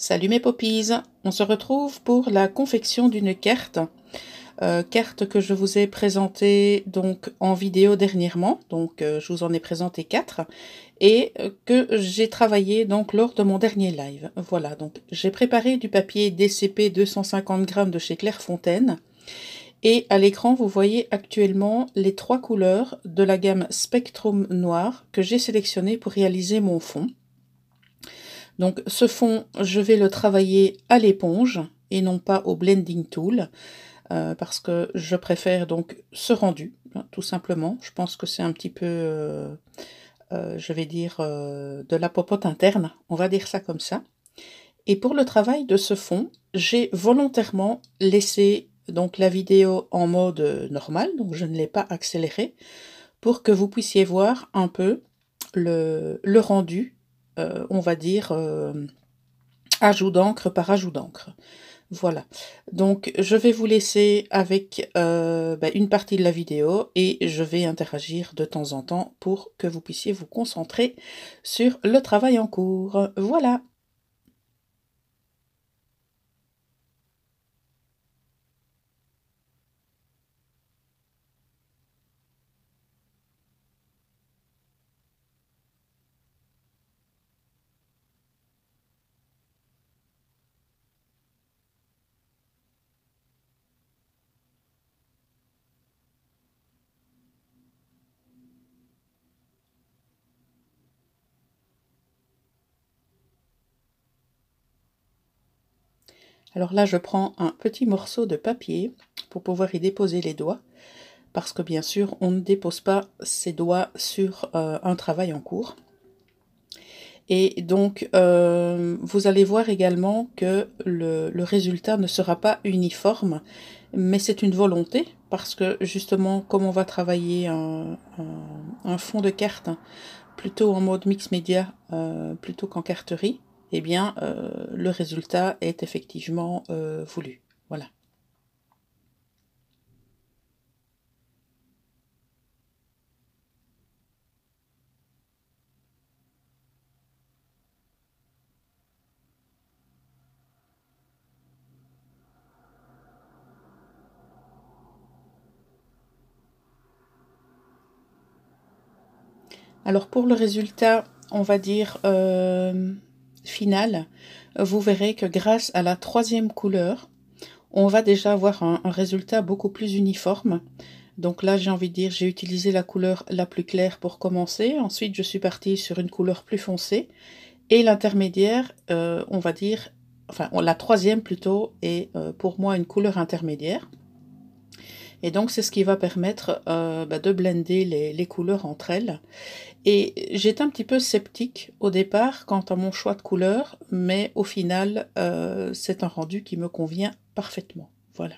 Salut mes poppies, on se retrouve pour la confection d'une carte, carte que je vous ai présentée donc en vidéo dernièrement, je vous en ai présenté 4 et que j'ai travaillé donc lors de mon dernier live. Voilà, donc j'ai préparé du papier DCP 250 g de chez Clairefontaine et à l'écran vous voyez actuellement les 3 couleurs de la gamme Spectrum Noir que j'ai sélectionné pour réaliser mon fond. Donc ce fond, je vais le travailler à l'éponge et non pas au blending tool parce que je préfère donc ce rendu, hein, tout simplement. Je pense que c'est un petit peu, je vais dire, de la popote interne, on va dire ça comme ça. Et pour le travail de ce fond, j'ai volontairement laissé donc la vidéo en mode normal, donc je ne l'ai pas accélérée, pour que vous puissiez voir un peu le rendu, on va dire, ajout d'encre par ajout d'encre. Voilà, donc je vais vous laisser avec une partie de la vidéo et je vais interagir de temps en temps pour que vous puissiez vous concentrer sur le travail en cours. Voilà. Alors là, je prends un petit morceau de papier pour pouvoir y déposer les doigts, parce que bien sûr, on ne dépose pas ses doigts sur un travail en cours. Et donc, vous allez voir également que le résultat ne sera pas uniforme, mais c'est une volonté, parce que justement, comme on va travailler un fond de carte plutôt en mode mix média plutôt qu'en carterie, eh bien, le résultat est effectivement voulu. Voilà. Alors pour le résultat, on va dire final, vous verrez que grâce à la 3e couleur, on va déjà avoir un résultat beaucoup plus uniforme. Donc là, j'ai envie de dire, j'ai utilisé la couleur la plus claire pour commencer. Ensuite, je suis partie sur une couleur plus foncée. Et l'intermédiaire, on va dire, enfin la 3e plutôt, est pour moi une couleur intermédiaire. Et donc c'est ce qui va permettre de blender les couleurs entre elles. Et j'étais un petit peu sceptique au départ quant à mon choix de couleur, mais au final, c'est un rendu qui me convient parfaitement. Voilà.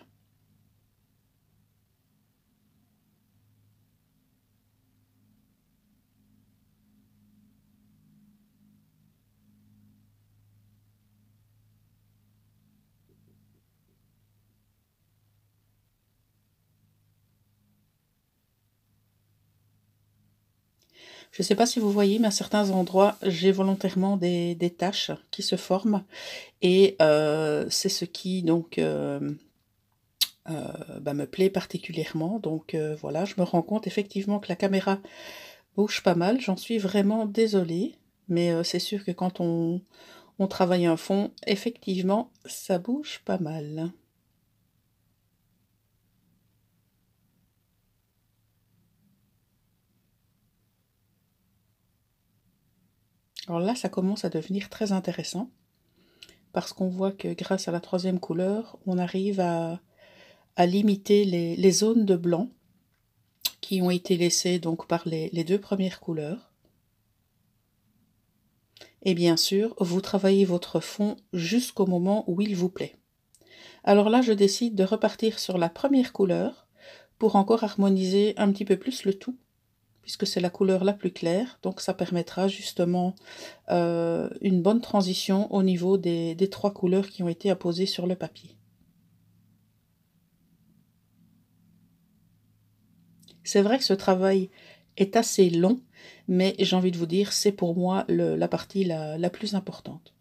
Je ne sais pas si vous voyez, mais à certains endroits, j'ai volontairement des taches qui se forment et c'est ce qui donc me plaît particulièrement. Donc voilà, je me rends compte effectivement que la caméra bouge pas mal. J'en suis vraiment désolée, mais c'est sûr que quand on travaille un fond, effectivement, ça bouge pas mal. Alors là, ça commence à devenir très intéressant parce qu'on voit que grâce à la 3e couleur, on arrive à limiter les zones de blanc qui ont été laissées donc par les 2 premières couleurs. Et bien sûr, vous travaillez votre fond jusqu'au moment où il vous plaît. Alors là, je décide de repartir sur la première couleur pour encore harmoniser un petit peu plus le tout, puisque c'est la couleur la plus claire, donc ça permettra justement une bonne transition au niveau des 3 couleurs qui ont été apposées sur le papier. C'est vrai que ce travail est assez long, mais j'ai envie de vous dire, c'est pour moi la partie la plus importante.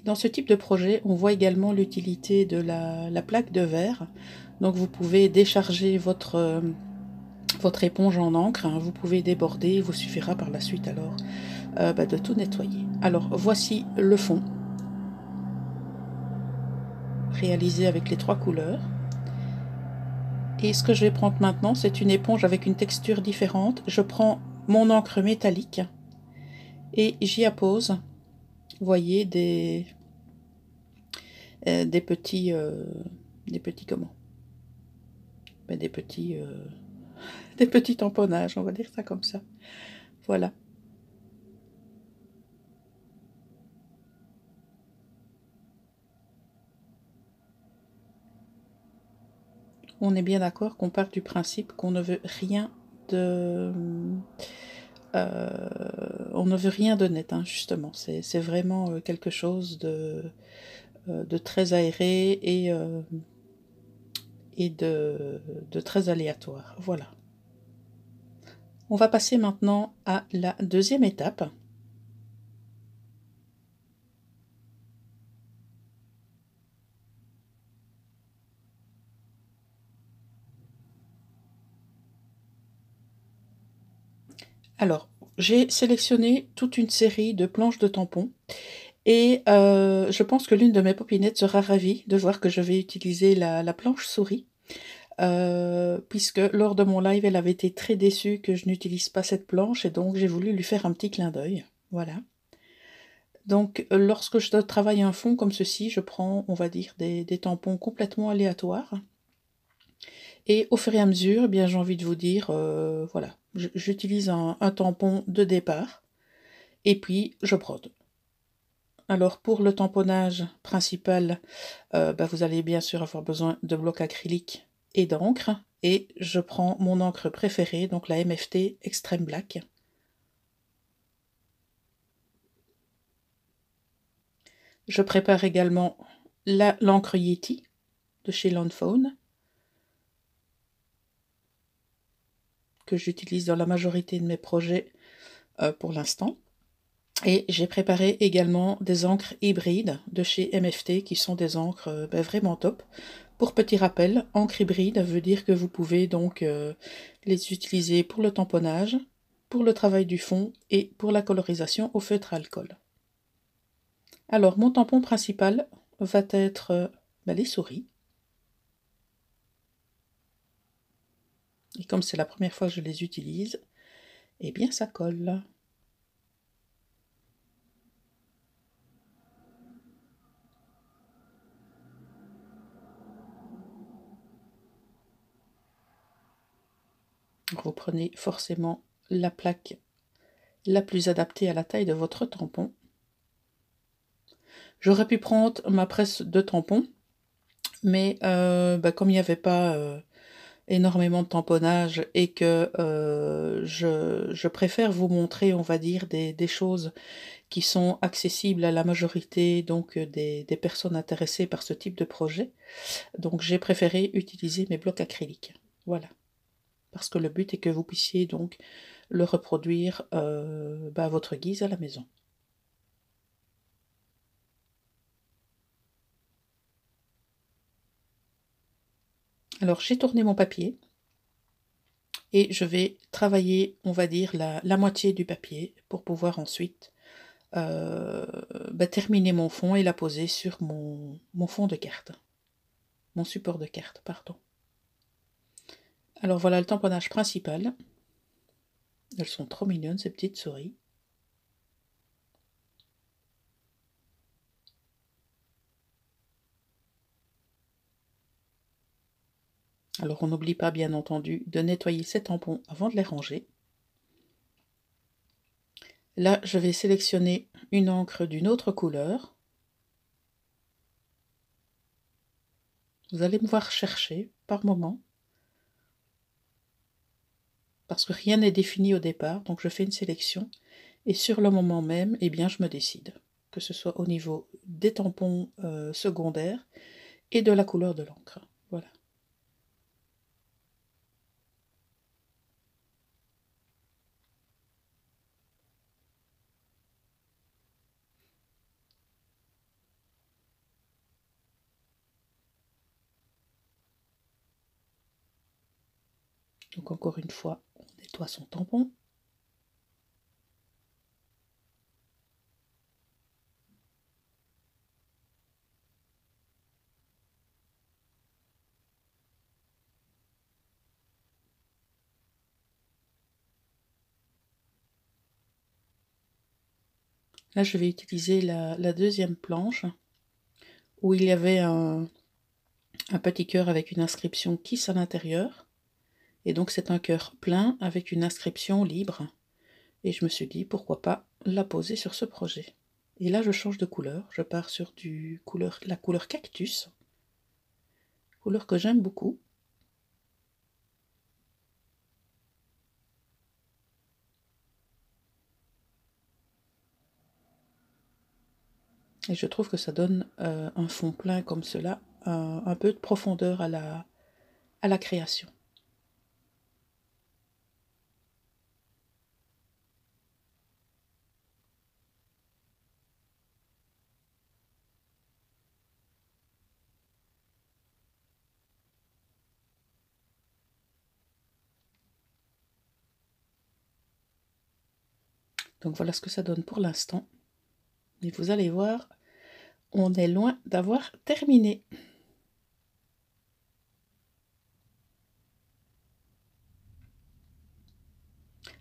Dans ce type de projet, on voit également l'utilité de la plaque de verre. Donc vous pouvez décharger votre éponge en encre, hein, vous pouvez déborder, il vous suffira par la suite alors de tout nettoyer. Alors voici le fond, réalisé avec les 3 couleurs. Et ce que je vais prendre maintenant, c'est une éponge avec une texture différente. Je prends mon encre métallique et j'y appose, vous voyez, des petits comment? Des petits des petits tamponnages, on va dire ça comme ça. Voilà. On est bien d'accord qu'on part du principe qu'on ne veut rien de on ne veut rien de net, hein, justement. C'est vraiment quelque chose de très aéré et de très aléatoire. Voilà. On va passer maintenant à la deuxième étape. Alors, j'ai sélectionné toute une série de planches de tampons et je pense que l'une de mes popinettes sera ravie de voir que je vais utiliser la planche souris, puisque lors de mon live, elle avait été très déçue que je n'utilise pas cette planche et donc j'ai voulu lui faire un petit clin d'œil. Voilà. Donc lorsque je travaille un fond comme ceci, je prends, on va dire, des tampons complètement aléatoires. Et au fur et à mesure, eh bien, j'ai envie de vous dire, voilà, j'utilise un tampon de départ et puis je brode. Alors pour le tamponnage principal, vous allez bien sûr avoir besoin de blocs acryliques et d'encre. Et je prends mon encre préférée, donc la MFT Extreme Black. Je prépare également l'encre Yeti de chez Lawnfawn, que j'utilise dans la majorité de mes projets pour l'instant. Et j'ai préparé également des encres hybrides de chez MFT qui sont des encres vraiment top. Pour petit rappel, encre hybride veut dire que vous pouvez donc les utiliser pour le tamponnage, pour le travail du fond et pour la colorisation au feutre à alcool. Alors mon tampon principal va être les souris. Et comme c'est la première fois que je les utilise, eh bien ça colle. Vous prenez forcément la plaque la plus adaptée à la taille de votre tampon. J'aurais pu prendre ma presse de tampon, mais comme il n'y avait pas énormément de tamponnage et que je préfère vous montrer, on va dire, des choses qui sont accessibles à la majorité donc des personnes intéressées par ce type de projet. Donc j'ai préféré utiliser mes blocs acryliques. Voilà. Parce que le but est que vous puissiez donc le reproduire à votre guise à la maison. Alors j'ai tourné mon papier et je vais travailler, on va dire, la moitié du papier pour pouvoir ensuite terminer mon fond et la poser sur mon fond de carte. Mon support de carte, pardon. Alors voilà le tamponnage principal. Elles sont trop mignonnes ces petites souris. Alors on n'oublie pas bien entendu de nettoyer ces tampons avant de les ranger. Là je vais sélectionner une encre d'une autre couleur. Vous allez me voir chercher par moment. Parce que rien n'est défini au départ, donc je fais une sélection. Et sur le moment même, eh bien je me décide. Que ce soit au niveau des tampons secondaires et de la couleur de l'encre. Voilà. Donc encore une fois, on nettoie son tampon. Là, je vais utiliser la deuxième planche où il y avait un petit cœur avec une inscription Kiss à l'intérieur. Et donc c'est un cœur plein avec une inscription libre. Et je me suis dit pourquoi pas la poser sur ce projet. Et là je change de couleur, je pars sur la couleur cactus, couleur que j'aime beaucoup. Et je trouve que ça donne un fond plein comme cela, un peu de profondeur à la création. Donc voilà ce que ça donne pour l'instant. Et vous allez voir, on est loin d'avoir terminé.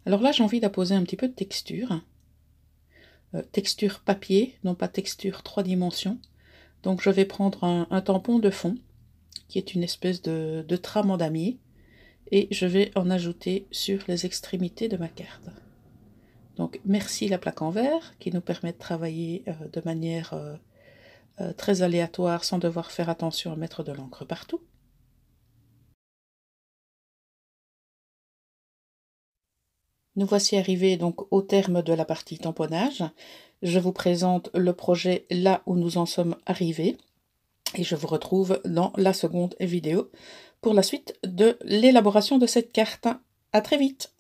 Alors là, j'ai envie d'apposer un petit peu de texture. Texture papier, non pas texture 3 dimensions. Donc je vais prendre un tampon de fond, qui est une espèce de trame en damier, et je vais en ajouter sur les extrémités de ma carte. Donc merci la plaque en verre, qui nous permet de travailler de manière très aléatoire, sans devoir faire attention à mettre de l'encre partout. Nous voici arrivés donc au terme de la partie tamponnage. Je vous présente le projet là où nous en sommes arrivés. Et je vous retrouve dans la seconde vidéo pour la suite de l'élaboration de cette carte. À très vite!